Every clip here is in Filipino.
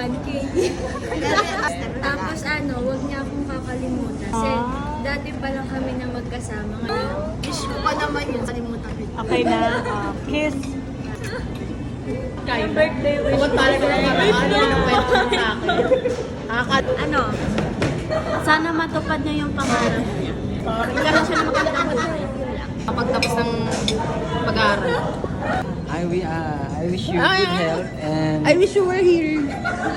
1K. Tapos wag niya akong kakalimutan. Kasi dati pa lang kami na magkasama. Ngayon, wish ko pa naman yun. Kalimutan ko. Okay na. Kiss. Kaya birthday wish. Pagod pala ko lang ng kwento mo sa akin. Sana matupad niya yung pangarap niya. Kailangan siya na magandang kapag tapos ng pag-aaral. I wish you good health and I wish you were here.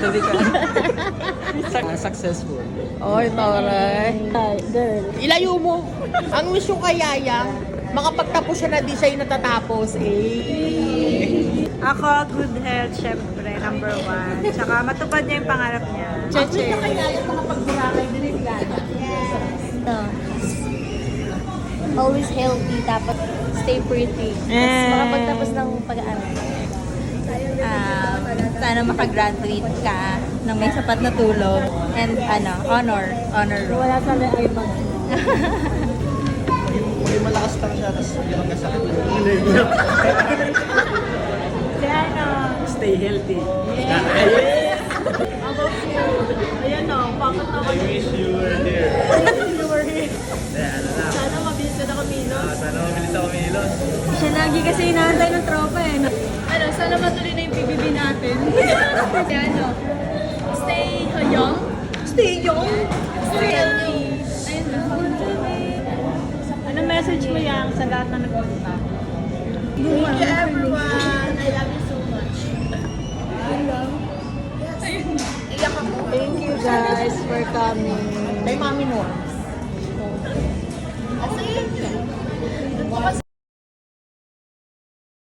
to become successful. Oy, taray. Girl. Ilayo mo. Ang wish yung kay Yaya, makapagtapos siya na di siya yung natatapos. Ako, good health, syempre, number 1. Tsaka matupad niya yung pangarap niya. Cheche. Ang kay Yaya, makapagburakay din yung Yaya. Always healthy, tapos stay pretty. Eh. Makapagtapos ng pag-aaral. Sana makagraduate ka ng may sapat na tulog and honor roll. Wala sa ay mag. May malakas lang siya, tapos hindi magkasakit. Stay healthy. Ayan o, bakit naman? I wish you were there. You were here. Sana mabilis ka na kumilos. Sana mabilis ako milos. Siya lagi kasi inaantay ng tropa eh. Sana matuloy na yung PBB natin. Stay young. Stay young. Stay healthy. Ayun lang. Anong message mo yan sa lahat na nagpunta? Thank you everyone. I love you so much. Thank you guys for coming. Kay Mami Nor.